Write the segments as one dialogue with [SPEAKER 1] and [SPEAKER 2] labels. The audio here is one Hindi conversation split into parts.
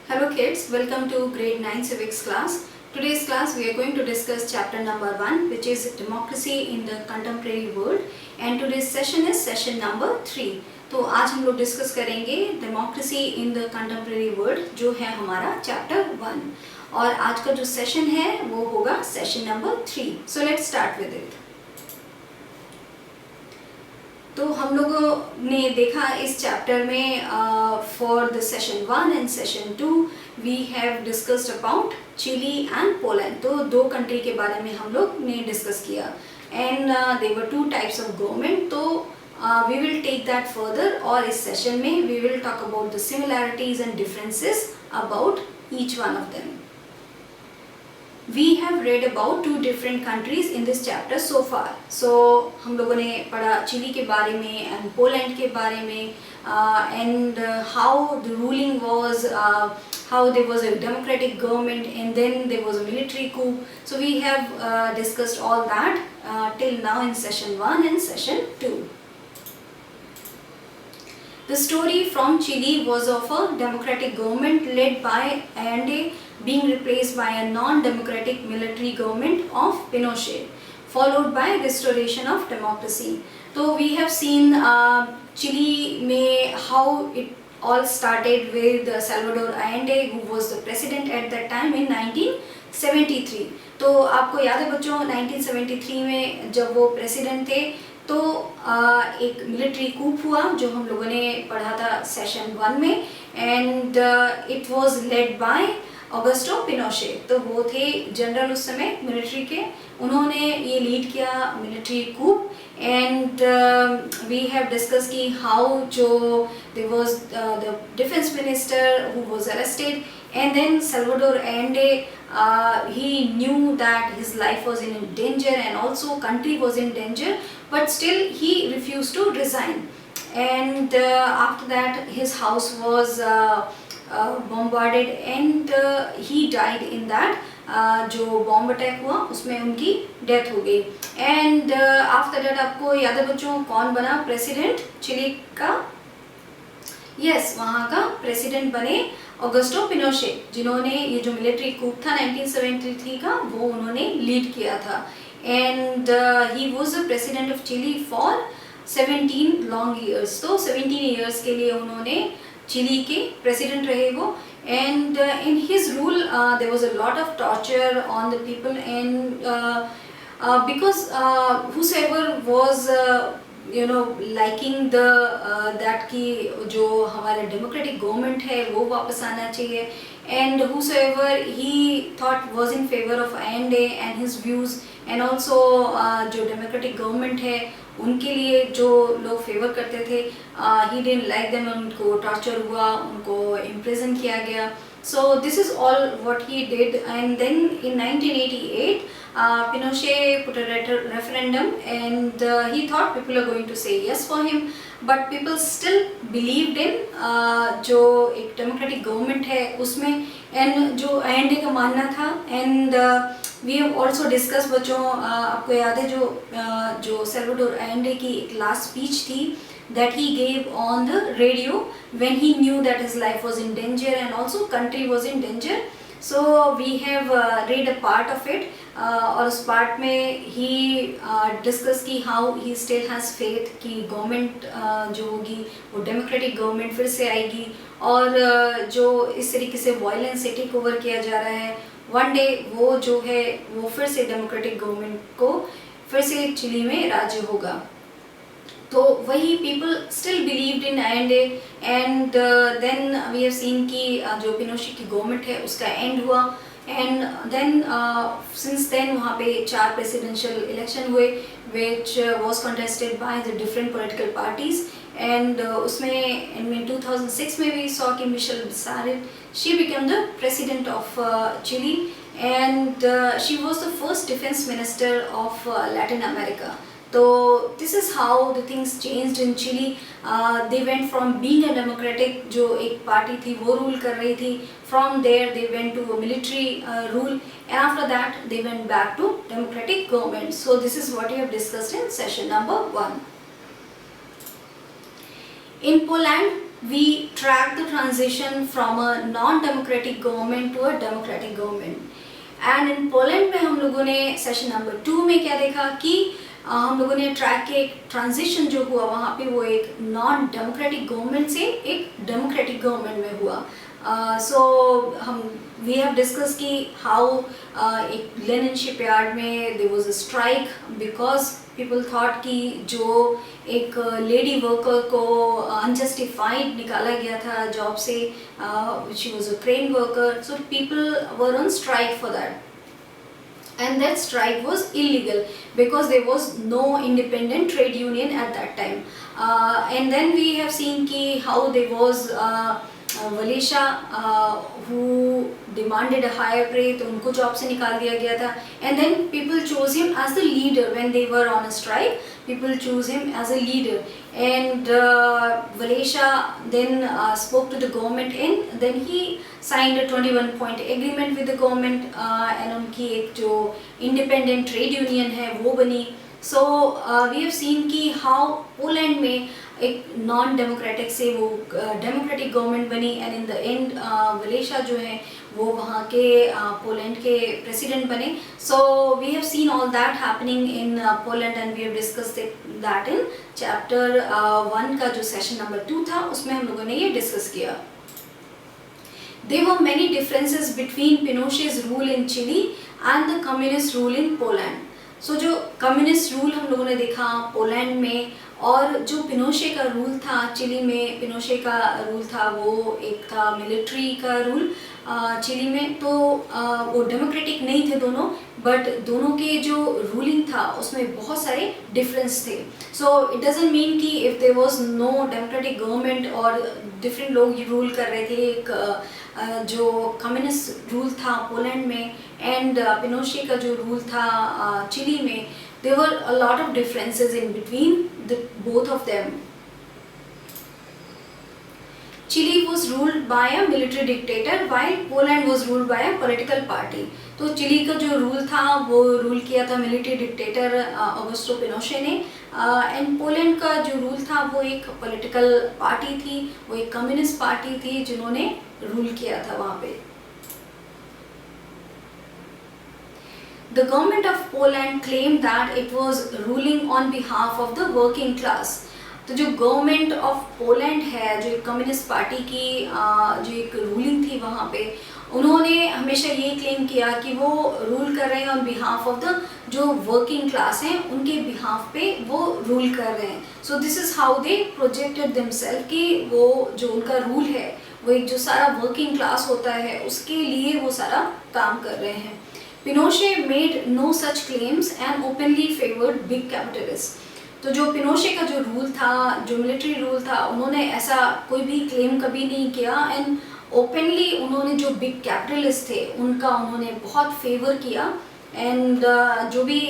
[SPEAKER 1] Hello kids, welcome to grade 9 civics class. Today's class we are going to discuss chapter number 1, which is democracy in the contemporary world, and today's session is session number 3. तो आज हम लोग डिस्कस करेंगे democracy in the contemporary world, जो है हमारा चैप्टर 1, और आज का जो सेशन है वो होगा session number 3. So let's start with it. तो हम लोगों ने देखा इस चैप्टर में for the session 1 and session 2 we have discussed about Chile and Poland. तो दो कंट्री के बारे में हम लोग ने डिस्कस किया, and there were two types of government. तो we will take that further, और इस सेशन में we will talk about the similarities and differences about each one of them. We have read about two different countries in this chapter so far. So हम लोगों ने पढ़ा चिली के बारे में and पोलैंड के बारे में, and how the ruling was, how there was a democratic government and then there was a military coup. So we have discussed all that till now in session 1 and session 2. The story from Chile was of a democratic government led by Allende being replaced by a non-democratic military government of Pinochet, followed by restoration of democracy. So we have seen Chile में how it all started with Salvador Allende, who was the president at that time in 1973. तो आपको याद है बच्चों, 1973 में जब वो प्रेसिडेंट थे तो एक मिलिट्री कूप हुआ जो हम लोगों ने पढ़ा था सेशन 1 में, and it was led by Augusto Pinochet. तो वो थे जनरल उस समय मिलिट्री के, उन्होंने ये लीड किया military coup. And we have discuss की हाउ जो there was the defence minister who was arrested, and then Salvador Allende, he knew that his life was in danger and also country was in danger, but still he refused to resign. And after that his house was bombarded, and he died in that. जो बॉम्ब अटैक हुआ उसमें उनकी डेथ हो गई. एंड आफ्टर दैट आपको याद है बच्चों कौन बना प्रेसिडेंट चिली का? यस, वहाँ का प्रेसिडेंट बने ऑगस्टो पिनोशे, जिन्होंने ये जो मिलिट्री कूप था 1973 का वो उन्होंने लीड किया था. And he was the president of Chile for 17 long years. तो 17 ईयर्स के लिए उन्होंने चिली के प्रेसिडेंट रहे वो. And in his rule there was a lot of torture on the people, and because whosoever was liking the that कि जो हमारा डेमोक्रेटिक गवर्नमेंट है वो वापस आना चाहिए, and whosoever he thought was in favor of Allende and his views, and also जो डेमोक्रेटिक गवर्नमेंट है उनके लिए जो लोग फेवर करते थे, he didn't like them, उनको टॉर्चर हुआ, उनको इम्प्रिजन किया गया. So this is all what he did. And then in 1988 Pinochet put a referendum, and he thought people are going to say yes for him, but people still believed in जो एक डेमोक्रेटिक गवर्नमेंट है उसमें, एंड जो Allende का मानना था. And we have also discuss बच्चों, आपको याद है जो सैल्वाडोर Allende की एक लास्ट स्पीच थी that he gave on the radio when he knew that his life was in danger and also country was in danger. So we have read a part of it, और उस पार्ट में he discuss की how he still has faith कि गवर्नमेंट जो होगी वो डेमोक्रेटिक गवर्नमेंट फिर से आएगी, और जो इस तरीके से वायलेंस से टेक ओवर किया जा रहा है, वन डे वो जो है वो फिर से डेमोक्रेटिक गवर्नमेंट को फिर से चिली में राज्य होगा. तो वही people still believed in Allende, and then we have seen कि जो पिनोशे की गवर्नमेंट है उसका एंड हुआ, एंड देन सिंस देन वहाँ पे 4 प्रेसिडेंशियल इलेक्शन हुए which was contested by the different political parties. And उसमें in 2006 में वी सॉ कि Michelle Bachelet, she became the president of Chile, and she was the first defence minister of Latin America. तो this is how the things changed in Chile. They went from being a democratic, जो एक पार्टी थी वो रूल कर रही थी, from there they went to a military rule, and after that they went back to democratic government. So this is what we have discussed in session number 1. In Poland we track the transition from a non-democratic government to a democratic government. And in Poland में हम लोगों ने सेशन नंबर 2 में क्या देखा कि हम लोगों ने ट्रैक के एक ट्रांजिशन जो हुआ वहाँ पे वो एक नॉन डेमोक्रेटिक गवर्नमेंट से एक डेमोक्रेटिक गवर्नमेंट में हुआ. सो हम वी हैव डिस्कस कि हाउ एक लेनिन शिपयार्ड में there was a strike because people thought कि जो एक लेडी वर्कर को अनजस्टिफाइड निकाला गया था जॉब से, she was a crane worker, so people were on strike for that. And that strike was illegal because there was no independent trade union at that time. And then we have seen ki how there was Walesa who demanded a higher pay, तो उनको जॉब से निकाल दिया गया था. And then people chose him as the leader when they were on a strike. People chose him as a leader, and Walesa then spoke to the government, and then he signed a 21-point agreement with the government, and उनकी एक जो independent trade union है वो बनी. So we have seen कि how पोलैंड में एक नॉन डेमोक्रेटिक से वो डेमोक्रेटिक गवर्नमेंट बनी, and in the end Walesa जो है वो वहाँ के पोलैंड के प्रेसिडेंट बने. So we have seen all that happening in Poland, and we have discussed that in chapter 1 का जो सेशन नंबर 2 था उसमें हम लोगों ने ये डिस्कस किया. There were many differences between Pinochet's rule in Chile and the communist rule in Poland. So जो कम्युनिस्ट रूल हम लोगों ने देखा पोलैंड में, और जो पिनोशे का रूल था चिली में, पिनोशे का रूल था वो एक था मिलिट्री का रूल चिली में. तो वो डेमोक्रेटिक नहीं थे दोनों, बट दोनों के जो रूलिंग था उसमें बहुत सारे डिफरेंस थे. सो इट डजंट मीन कि if there was no democratic government और डिफरेंट लोग रूल कर रहे थे, एक जो कम्युनिस्ट रूल था पोलैंड में एंड पिनोशे का जो रूल था चिली में, there were a lot of differences in between both of them. Chile was ruled by a military dictator while Poland was ruled by a political party. तो चिली का जो रूल था वो रूल किया था मिलिट्री डिक्टेटर ऑगस्टो पिनोशे ने, एंड पोलैंड का जो रूल था वो एक पॉलिटिकल पार्टी थी, वो एक कम्युनिस्ट पार्टी थी जिन्होंने रूल किया था वहाँ पे. The government of Poland claimed that it was ruling on behalf of the working class. तो जो गवर्नमेंट ऑफ पोलैंड है, जो एक कम्युनिस्ट पार्टी की जो एक रूलिंग थी वहाँ पे, उन्होंने हमेशा ये क्लेम किया कि वो रूल कर रहे हैं ऑन बिहाफ ऑफ द जो वर्किंग क्लास हैं, उनके बिहाफ पे वो रूल कर रहे हैं. So this is how they projected themself कि वो जो उनका रूल है वो एक जो सारा वर्किंग क्लास होता है उसके लिए वो सारा काम कर रहे हैं. Pinochet made no such claims and openly favored big capitalists. तो जो पिनोशे का जो रूल था, जो मिलिट्री रूल था, उन्होंने ऐसा कोई भी क्लेम कभी नहीं किया, एंड ओपनली उन्होंने जो बिग कैपिटलिस्ट थे उनका उन्होंने बहुत फेवर किया, एंड जो भी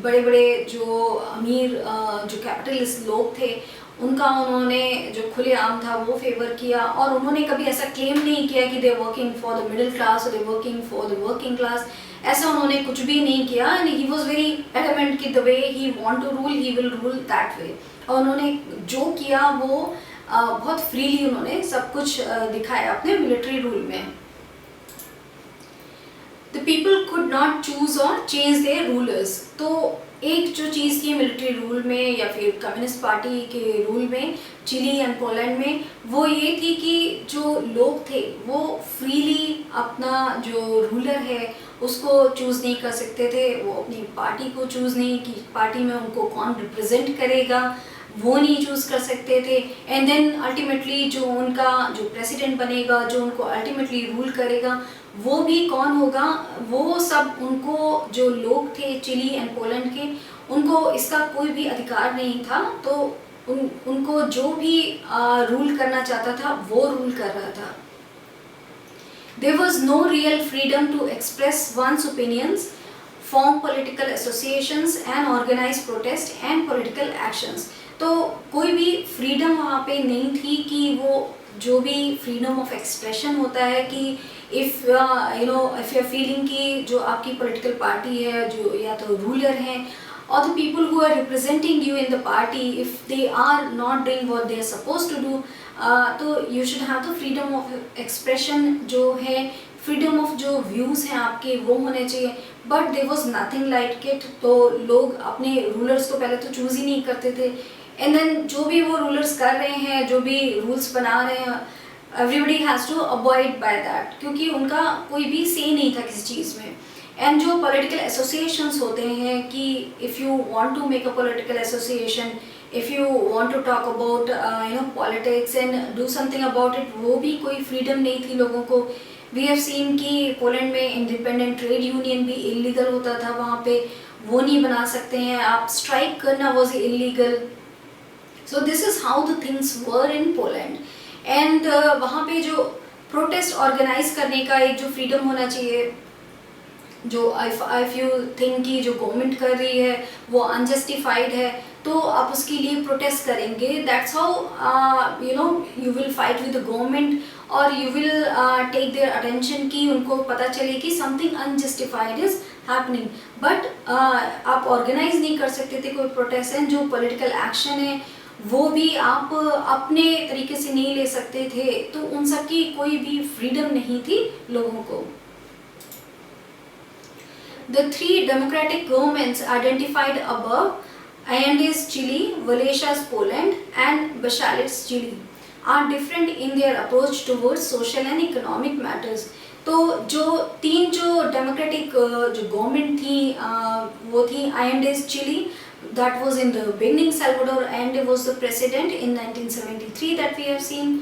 [SPEAKER 1] बड़े बड़े जो अमीर जो कैपिटलिस्ट लोग थे उनका उन्होंने जो खुलेआम था वो फेवर किया, और उन्होंने कभी ऐसा क्लेम नहीं किया कि they working for the middle class और they working for the working class. ऐसा उन्होंने कुछ भी नहीं किया, and he was very adamant कि the way he want to rule he will rule that way. और उन्होंने जो किया वो बहुत फ्रीली उन्होंने सब कुछ दिखाया अपने मिलिट्री रूल में. The people could not choose और चेंज देयर रूलर्स. तो एक जो चीज़ थी मिलिट्री रूल में या फिर कम्युनिस्ट पार्टी के रूल में चिली एंड पोलैंड में, वो ये थी कि जो लोग थे वो फ्रीली अपना जो रूलर है उसको चूज़ नहीं कर सकते थे. वो अपनी पार्टी को चूज़ नहीं कि पार्टी में उनको कौन रिप्रेजेंट करेगा वो नहीं चूज़ कर सकते थे. एंड देन अल्टीमेटली जो उनका जो प्रेसिडेंट बनेगा, जो उनको अल्टीमेटली रूल करेगा, वो भी कौन होगा, वो सब उनको जो लोग थे चिली एंड पोलैंड के, उनको इसका कोई भी अधिकार नहीं था. तो उनको जो भी रूल करना चाहता था वो रूल कर रहा था. There was no real freedom to express one's opinions, form political associations and organize protest and political actions. तो कोई भी फ्रीडम वहाँ पे नहीं थी कि वो जो भी फ्रीडम ऑफ एक्सप्रेशन होता है कि इफ़ यू आर फीलिंग कि जो आपकी पॉलिटिकल पार्टी है जो या तो रूलर हैं or the people who are representing you in the party, if they are not doing what they are supposed to do, तो you should have the freedom of expression जो है, फ्रीडम ऑफ जो व्यूज़ हैं आपके वो होने चाहिए, but there was nothing like it. तो लोग अपने रूलर्स को पहले तो चूज़ ही नहीं करते थे, एंड देन जो भी वो रूलर्स कर रहे हैं, जो भी रूल्स बना रहे हैं, everybody has to avoid by that, क्योंकि उनका कोई भी से नहीं था किसी चीज़ में। एंड जो पॉलिटिकल एसोसिएशंस होते हैं कि if you want to make a political association, if you want to talk about politics and do something about it, वो भी कोई फ्रीडम नहीं थी लोगों को। वी हैव सीन कि पोलैंड में इंडिपेंडेंट ट्रेड यूनियन भी इलीगल होता था वहाँ पे, वो नहीं बना सकते हैं आप, स्ट्राइक करना was illegal. So this is how the things were in Poland. And वहाँ पे जो प्रोटेस्ट ऑर्गेनाइज करने का एक जो फ्रीडम होना चाहिए, जो इफ यू थिंक कि जो गवर्नमेंट कर रही है वो अनजस्टिफाइड है, तो आप उसके लिए प्रोटेस्ट करेंगे। That's how you will fight with the government, और you will take their attention कि उनको पता चले कि something unjustified is happening. But आप ऑर्गेनाइज नहीं कर सकते थे कोई प्रोटेस्ट, एंड जो पॉलिटिकल एक्शन है वो भी आप अपने तरीके से नहीं ले सकते थे, तो उन सब की कोई भी फ्रीडम नहीं थी लोगों को। The three democratic governments identified above, Allende's Chile, Wałęsa's Poland, and Bachelet's Chile, are different in their approach towards social and economic matters. तो जो तीन जो डेमोक्रेटिक जो गवर्नमेंट थी वो थी Allende's Chile, that was in the beginning. Salvador Allende was the president in 1973 that we have seen,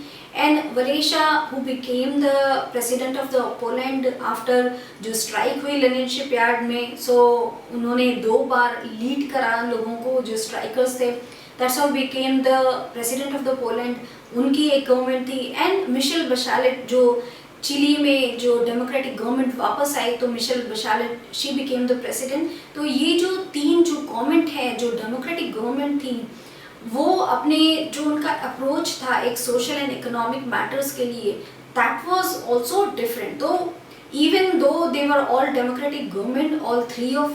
[SPEAKER 1] and Wałęsa, who became the president of the Poland after जो स्ट्राइक हुई लेनिन शिपयार्ड में, सो उन्होंने 2 बार लीड करा लोगों को जो स्ट्राइकर्स थे। That's how became the president of the Poland, उनकी एक गवर्नमेंट थी। एंड मिशेल बशालेट जो चिली में जो डेमोक्रेटिक गवर्नमेंट वापस आई, तो Michelle Bachelet she became the president. तो ये जो तीन जो गवर्नमेंट है जो डेमोक्रेटिक गवर्नमेंट थी, वो अपने जो उनका अप्रोच था एक सोशल एंड इकोनॉमिक मैटर्स के लिए, दैट वाज आल्सो डिफरेंट। तो even though they were all democratic government, all three of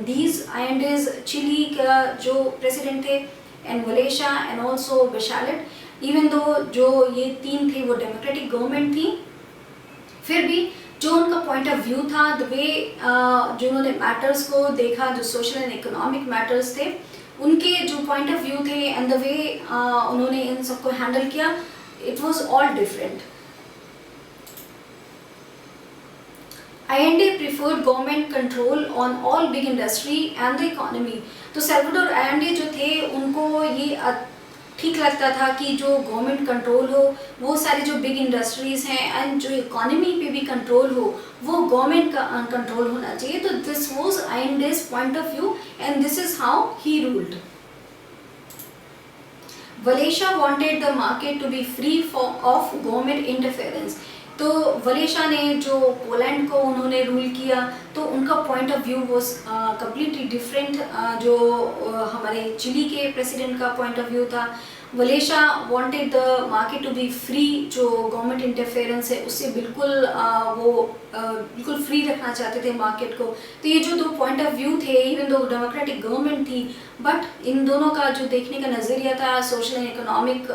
[SPEAKER 1] these, Allende's Chile का जो प्रेसिडेंट थे, and Walesa and also Bachelet, even though जो ये तीन थे वो डेमोक्रेटिक गवर्नमेंट थी, फिर भी जो उनका पॉइंट ऑफ व्यू था, द वे जो उन्होंने मैटर्स को देखा, जो सोशल एंड इकोनॉमिक मैटर्स थे, उनके जो पॉइंट ऑफ व्यू थे एंड द वे उन्होंने इन सबको हैंडल किया, it was all different. Allende preferred government control on all big industry and the economy. तो सैल्वाडोर Allende जो थे उनको ये ठीक लगता था कि जो गवर्नमेंट कंट्रोल हो, वो सारी जो बिग इंडस्ट्रीज़ हैं एंड जो इकोनॉमी पे भी कंट्रोल हो, वो गवर्नमेंट का कंट्रोल होना चाहिए। तो this was Allende's point of view and this is how he ruled. Wałęsa wanted the market to be free of government interference. तो वलेशा ने जो पोलैंड को उन्होंने रूल किया, तो उनका point of view was completely different जो हमारे चिली के प्रेसिडेंट का पॉइंट ऑफ व्यू था। Walesa wanted the market to be free, जो गवर्नमेंट इंटरफेरेंस है उससे बिल्कुल वो बिल्कुल फ्री रखना चाहते थे मार्केट को। तो ये जो 2 पॉइंट ऑफ व्यू थे, इवन दो डेमोक्रेटिक गवर्नमेंट थी, बट इन दोनों का जो देखने का नज़रिया था, सोशल एंड इकोनॉमिक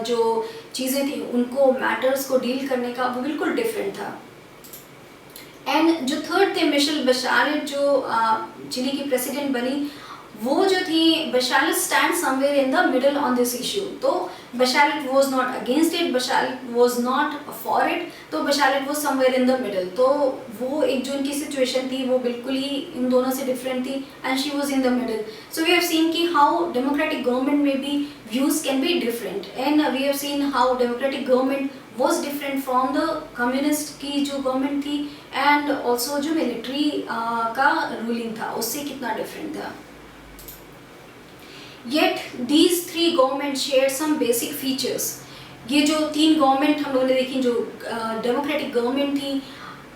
[SPEAKER 1] जो चीज़ें थी, उनको मैटर्स को डील करने का, वो बिल्कुल डिफरेंट था। एंड जो थर्ड थे मिशेल बशालेट, जो चिली की प्रेसिडेंट बनी, वो जो थी Bachelet stand somewhere in the middle on this issue. तो Bachelet was not against it, Bachelet was not for it, तो Bachelet was somewhere in the middle. तो वो एक जो उनकी सिचुएशन थी वो बिल्कुल ही इन दोनों से डिफरेंट थी, and she was in the middle. So we have seen कि हाउ डेमोक्रेटिक गवर्नमेंट में भी views can be different, and we have seen how democratic government was different from the communist की जो गवर्नमेंट थी, एंड ऑल्सो जो मिलिट्री का रूलिंग था उससे कितना डिफरेंट था। Yet these 3 governments shared some basic features. ये जो 3 गवर्नमेंट हम लोगों ने देखी, जो डेमोक्रेटिक गवर्नमेंट थी,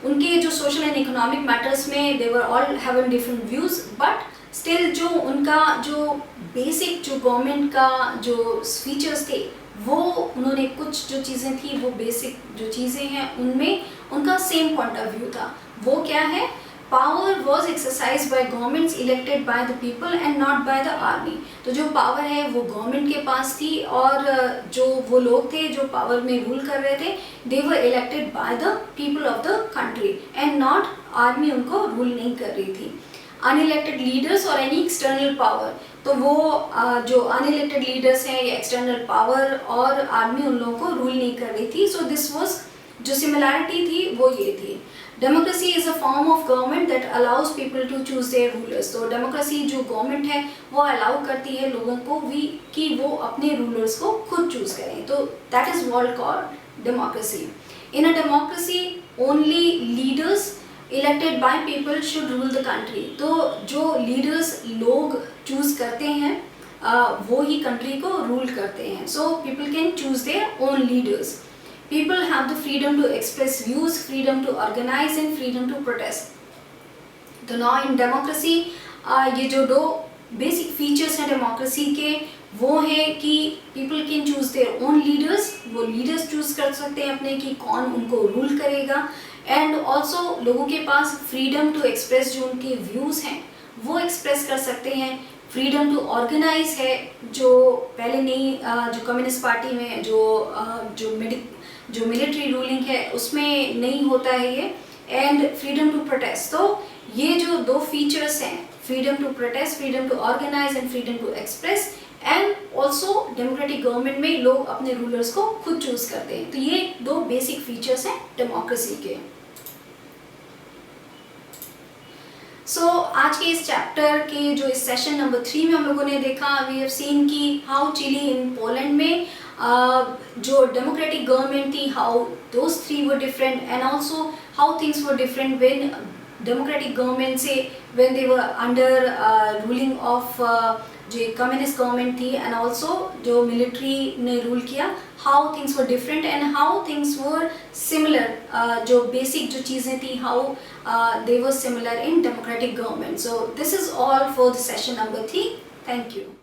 [SPEAKER 1] उनके जो सोशल एंड इकोनॉमिक मैटर्स में they were all having different views, but still जो उनका जो बेसिक जो गवर्नमेंट का जो फीचर्स थे, वो उन्होंने कुछ जो चीज़ें थी, वो बेसिक जो चीज़ें हैं उनमें उनका सेम पॉइंट ऑफ व्यू था। वो क्या है power was exercise by governments elected by the people and not by the army. तो जो पावर है वो गवर्नमेंट के पास थी और जो वो लोग थे जो पावर में रूल कर रहे थे, they were elected by the people of the country and not army उनको रूल नहीं कर रही थी। अनइलेक्टेड लीडर्स और एनी एक्सटर्नल पावर, तो वो जो अनइलेक्टेड लीडर्स हैं या एक्सटर्नल पावर और आर्मी उन लोगों को रूल नहीं कर रही थी। सो दिस वाज, जो सिमिलैरिटी थी वो ये थी। Democracy is a form of government that allows people to choose their rulers. तो डेमोक्रेसी जो गवर्नमेंट है वो अलाउ करती है लोगों को भी कि वो अपने रूलर्स को खुद चूज करें। तो that is world called democracy. In a democracy only leaders elected by people should rule the country. तो जो लीडर्स लोग चूज करते हैं वो ही कंट्री को रूल करते हैं। So people can choose their own leaders. People have the freedom to express views, freedom to organize and freedom to protest. तो now in democracy ये जो दो basic features हैं democracy के, वो है कि people can choose their own leaders, वो leaders choose कर सकते हैं अपने कि कौन उनको rule करेगा, and also लोगों के पास freedom to express जो उनके views हैं वो express कर सकते हैं। फ्रीडम टू ऑर्गेनाइज है जो पहले नहीं, जो कम्युनिस्ट पार्टी में जो मिलिट्री रूलिंग है उसमें नहीं होता है ये, एंड फ्रीडम टू प्रोटेस्ट। तो ये जो दो फीचर्स हैं, freedom to protest, freedom to organise and freedom to express, and also democratic government में लोग अपने रूलर्स को खुद चूज करते हैं। तो ये दो बेसिक फीचर्स हैं डेमोक्रेसी के। सो आज के इस चैप्टर के जो इस सेशन नंबर 3 में हम लोगों ने देखा, वी हैव सीन कि हाउ चिली इन पोलैंड में जो डेमोक्रेटिक गवर्नमेंट थी, how those 3 were different and also how things were different when democratic government से when they were under ruling of जो कम्युनिस्ट गवर्नमेंट थी, एंड ऑल्सो जो मिलिट्री ने रूल किया, how things were different and how things were similar. जो बेसिक जो चीज़ें थी, how they were similar in democratic government. So this is all for the session number 3. Thank you.